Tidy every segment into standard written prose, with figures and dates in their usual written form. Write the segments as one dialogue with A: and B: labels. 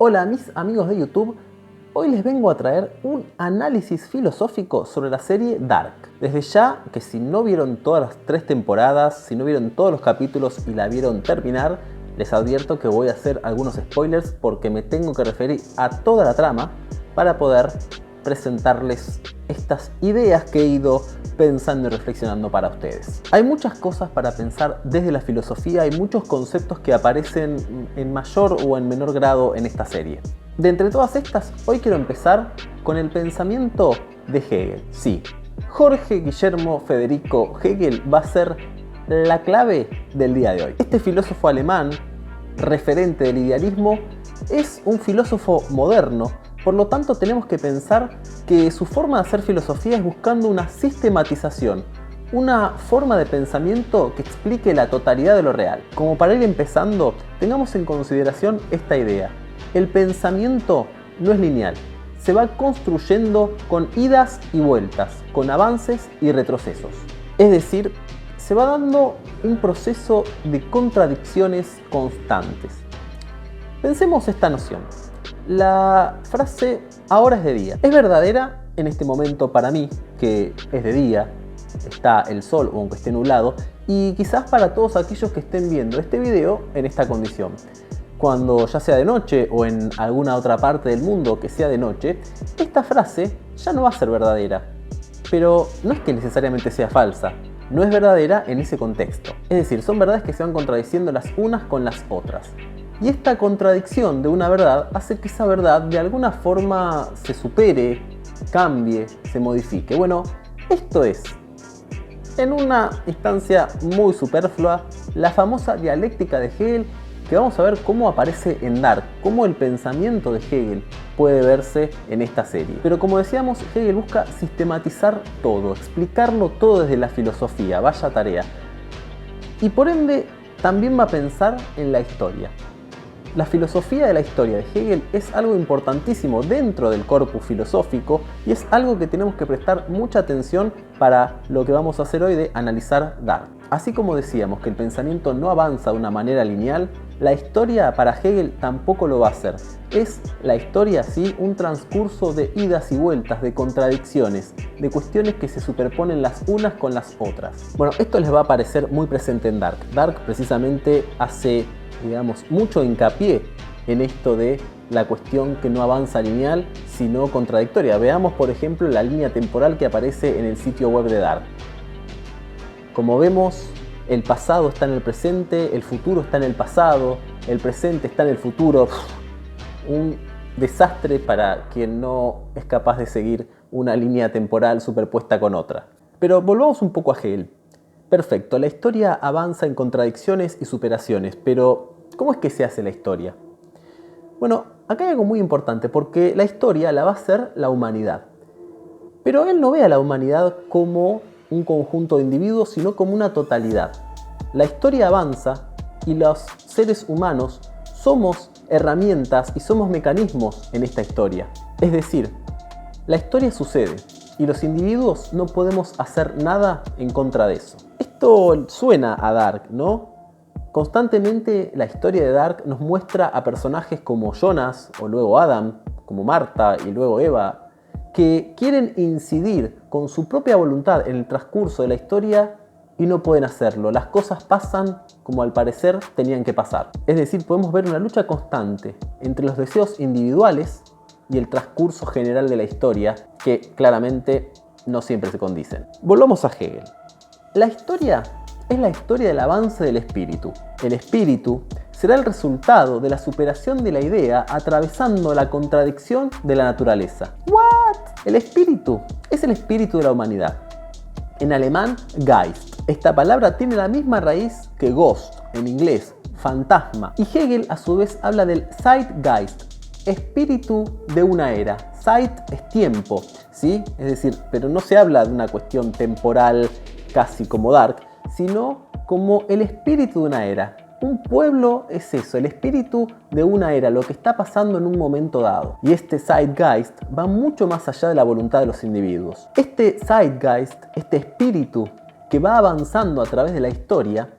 A: Hola mis amigos de YouTube, hoy les vengo a traer un análisis filosófico sobre la serie Dark. Desde ya que si no vieron todas las 3 temporadas, si no vieron todos los capítulos y la vieron terminar, les advierto que voy a hacer algunos spoilers porque me tengo que referir a toda la trama para poder presentarles estas ideas que he ido pensando y reflexionando para ustedes. Hay muchas cosas para pensar desde la filosofía, hay muchos conceptos que aparecen en mayor o en menor grado en esta serie. De entre todas estas, hoy quiero empezar con el pensamiento de Hegel. Sí, Jorge Guillermo Federico Hegel va a ser la clave del día de hoy. Este filósofo alemán, referente del idealismo, es un filósofo moderno. Por lo tanto, tenemos que pensar que su forma de hacer filosofía es buscando una sistematización, una forma de pensamiento que explique la totalidad de lo real. Como para ir empezando, tengamos en consideración esta idea. El pensamiento no es lineal, se va construyendo con idas y vueltas, con avances y retrocesos. Es decir, se va dando un proceso de contradicciones constantes. Pensemos esta noción. La frase "ahora es de día" es verdadera en este momento para mí, que es de día, está el sol o aunque esté nublado, y quizás para todos aquellos que estén viendo este video en esta condición. Cuando ya sea de noche o en alguna otra parte del mundo que sea de noche, esta frase ya no va a ser verdadera. Pero no es que necesariamente sea falsa, no es verdadera en ese contexto. Es decir, son verdades que se van contradiciendo las unas con las otras. Y esta contradicción de una verdad hace que esa verdad de alguna forma se supere, cambie, se modifique. Bueno, esto es, en una instancia muy superflua, la famosa dialéctica de Hegel, que vamos a ver cómo aparece en Dark, cómo el pensamiento de Hegel puede verse en esta serie. Pero como decíamos, Hegel busca sistematizar todo, explicarlo todo desde la filosofía, vaya tarea. Y por ende, también va a pensar en la historia. La filosofía de la historia de Hegel es algo importantísimo dentro del corpus filosófico y es algo que tenemos que prestar mucha atención para lo que vamos a hacer hoy de analizar Dark. Así como decíamos que el pensamiento no avanza de una manera lineal, la historia para Hegel tampoco lo va a hacer. Es la historia, sí, un transcurso de idas y vueltas, de contradicciones, de cuestiones que se superponen las unas con las otras. Bueno, esto les va a parecer muy presente en Dark. Dark precisamente hace, digamos, mucho hincapié en esto de la cuestión que no avanza lineal, sino contradictoria. Veamos, por ejemplo, la línea temporal que aparece en el sitio web de Dark. Como vemos, el pasado está en el presente, el futuro está en el pasado, el presente está en el futuro. Un desastre para quien no es capaz de seguir una línea temporal superpuesta con otra. Pero volvamos un poco a Hegel. Perfecto, la historia avanza en contradicciones y superaciones, pero ¿cómo es que se hace la historia? Bueno, acá hay algo muy importante, porque la historia la va a hacer la humanidad. Pero él no ve a la humanidad como un conjunto de individuos, sino como una totalidad. La historia avanza y los seres humanos somos herramientas y somos mecanismos en esta historia. Es decir, la historia sucede y los individuos no podemos hacer nada en contra de eso. Esto suena a Dark, ¿no? Constantemente la historia de Dark nos muestra a personajes como Jonas o luego Adam, como Marta y luego Eva, que quieren incidir con su propia voluntad en el transcurso de la historia y no pueden hacerlo. Las cosas pasan como al parecer tenían que pasar. Es decir, podemos ver una lucha constante entre los deseos individuales y el transcurso general de la historia, que claramente no siempre se condicen. Volvamos a Hegel. La historia es la historia del avance del espíritu. El espíritu será el resultado de la superación de la idea atravesando la contradicción de la naturaleza. ¿What? El espíritu es el espíritu de la humanidad. En alemán, Geist. Esta palabra tiene la misma raíz que Ghost, en inglés, fantasma. Y Hegel a su vez habla del Zeitgeist, espíritu de una era. Zeit es tiempo, ¿sí? Es decir, pero no se habla de una cuestión temporal casi como Dark, sino como el espíritu de una era. Un pueblo es eso, el espíritu de una era, lo que está pasando en un momento dado. Y este Zeitgeist va mucho más allá de la voluntad de los individuos. Este Zeitgeist, este espíritu que va avanzando a través de la historia,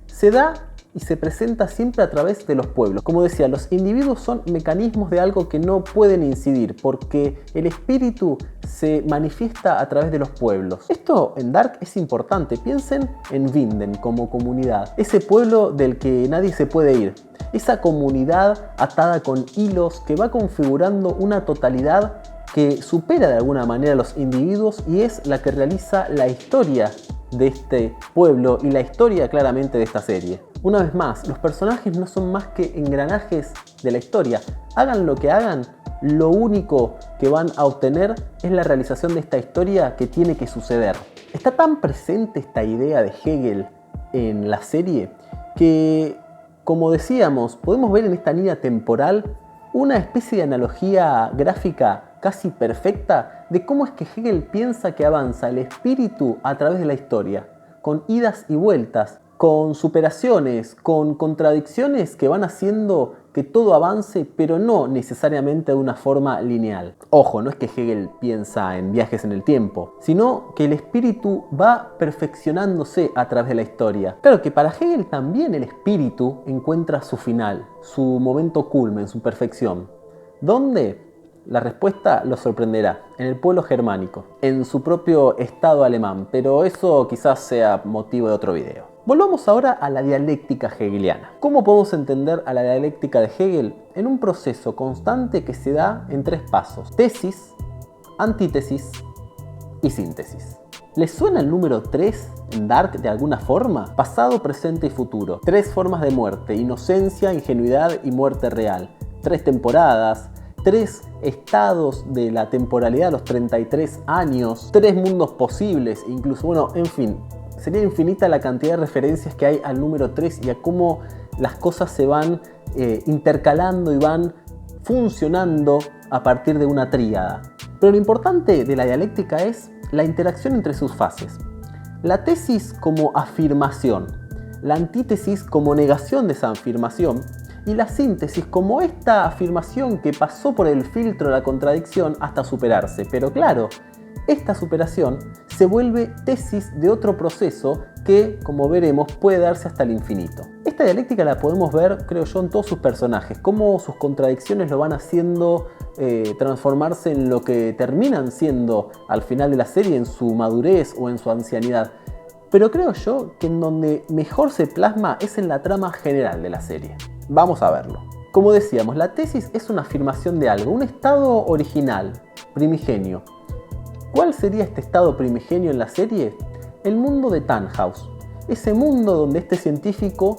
A: se da y se presenta siempre a través de los pueblos. Como decía, los individuos son mecanismos de algo que no pueden incidir porque el espíritu se manifiesta a través de los pueblos. Esto en Dark es importante. Piensen en Vinden como comunidad, ese pueblo del que nadie se puede ir. Esa comunidad atada con hilos que va configurando una totalidad que supera de alguna manera a los individuos y es la que realiza la historia de este pueblo y la historia claramente de esta serie. Una vez más, los personajes no son más que engranajes de la historia. Hagan lo que hagan, lo único que van a obtener es la realización de esta historia que tiene que suceder. Está tan presente esta idea de Hegel en la serie que, como decíamos, podemos ver en esta línea temporal una especie de analogía gráfica casi perfecta de cómo es que Hegel piensa que avanza el espíritu a través de la historia, con idas y vueltas, con superaciones, con contradicciones que van haciendo que todo avance, pero no necesariamente de una forma lineal. Ojo, no es que Hegel piensa en viajes en el tiempo, sino que el espíritu va perfeccionándose a través de la historia. Claro que para Hegel también el espíritu encuentra su final, su momento culmen, su perfección. ¿Dónde? La respuesta lo sorprenderá, en el pueblo germánico, en su propio estado alemán, pero eso quizás sea motivo de otro video. Volvamos ahora a la dialéctica hegeliana. ¿Cómo podemos entender a la dialéctica de Hegel? En un proceso constante que se da en 3 pasos: tesis, antítesis y síntesis. ¿Les suena el número 3 en Dark de alguna forma? Pasado, presente y futuro. 3 formas de muerte: inocencia, ingenuidad y muerte real. 3 temporadas, 3 estados de la temporalidad, los 33 años, 3 mundos posibles, incluso, bueno, en fin. Sería infinita la cantidad de referencias que hay al número 3 y a cómo las cosas se van intercalando y van funcionando a partir de una tríada. Pero lo importante de la dialéctica es la interacción entre sus fases. La tesis como afirmación, la antítesis como negación de esa afirmación y la síntesis como esta afirmación que pasó por el filtro de la contradicción hasta superarse. Pero claro, esta superación se vuelve tesis de otro proceso que, como veremos, puede darse hasta el infinito. Esta dialéctica la podemos ver, creo yo, en todos sus personajes, cómo sus contradicciones lo van haciendo transformarse en lo que terminan siendo al final de la serie, en su madurez o en su ancianidad. Pero creo yo que en donde mejor se plasma es en la trama general de la serie. Vamos a verlo. Como decíamos, la tesis es una afirmación de algo, un estado original, primigenio. ¿Cuál sería este estado primigenio en la serie? El mundo de Tannhaus. Ese mundo donde este científico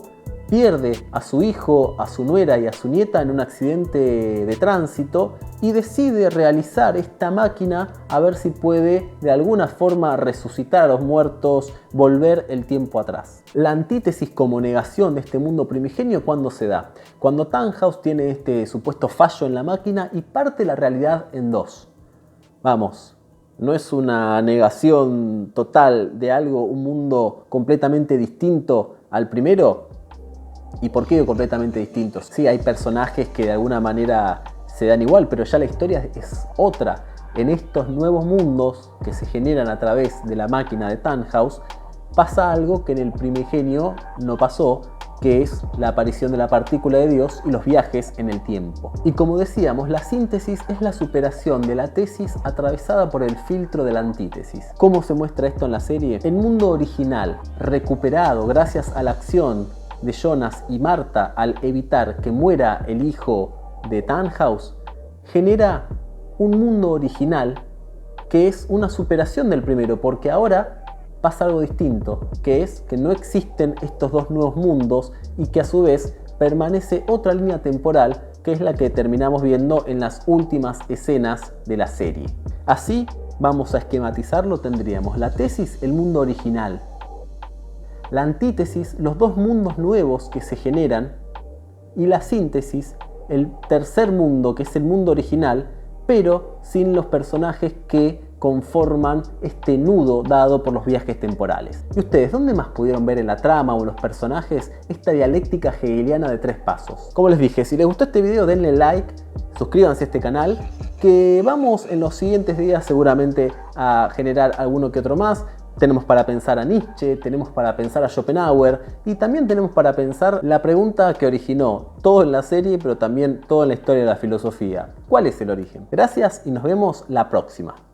A: pierde a su hijo, a su nuera y a su nieta en un accidente de tránsito y decide realizar esta máquina a ver si puede de alguna forma resucitar a los muertos, volver el tiempo atrás. La antítesis como negación de este mundo primigenio, ¿cuándo se da? Cuando Tannhaus tiene este supuesto fallo en la máquina y parte la realidad en 2. Vamos. No es una negación total de algo, un mundo completamente distinto al primero. ¿Y por qué completamente distintos? Sí, hay personajes que de alguna manera se dan igual, pero ya la historia es otra. En estos nuevos mundos que se generan a través de la máquina de Tannhaus, pasa algo que en el primigenio no pasó, que es la aparición de la partícula de Dios y los viajes en el tiempo. Y como decíamos, la síntesis es la superación de la tesis atravesada por el filtro de la antítesis. ¿Cómo se muestra esto en la serie? El mundo original, recuperado gracias a la acción de Jonas y Marta al evitar que muera el hijo de Tannhaus, genera un mundo original que es una superación del primero, porque ahora pasa algo distinto, que es que no existen estos 2 nuevos mundos y que a su vez permanece otra línea temporal que es la que terminamos viendo en las últimas escenas de la serie. Así, vamos a esquematizarlo, tendríamos la tesis, el mundo original, la antítesis, los 2 mundos nuevos que se generan, y la síntesis, el tercer mundo que es el mundo original, pero sin los personajes que conforman este nudo dado por los viajes temporales. ¿Y ustedes dónde más pudieron ver en la trama o en los personajes esta dialéctica hegeliana de 3 pasos? Como les dije, si les gustó este video denle like, suscríbanse a este canal, que vamos en los siguientes días seguramente a generar alguno que otro más. Tenemos para pensar a Nietzsche, tenemos para pensar a Schopenhauer y también tenemos para pensar la pregunta que originó todo en la serie, pero también toda en la historia de la filosofía. ¿Cuál es el origen? Gracias y nos vemos la próxima.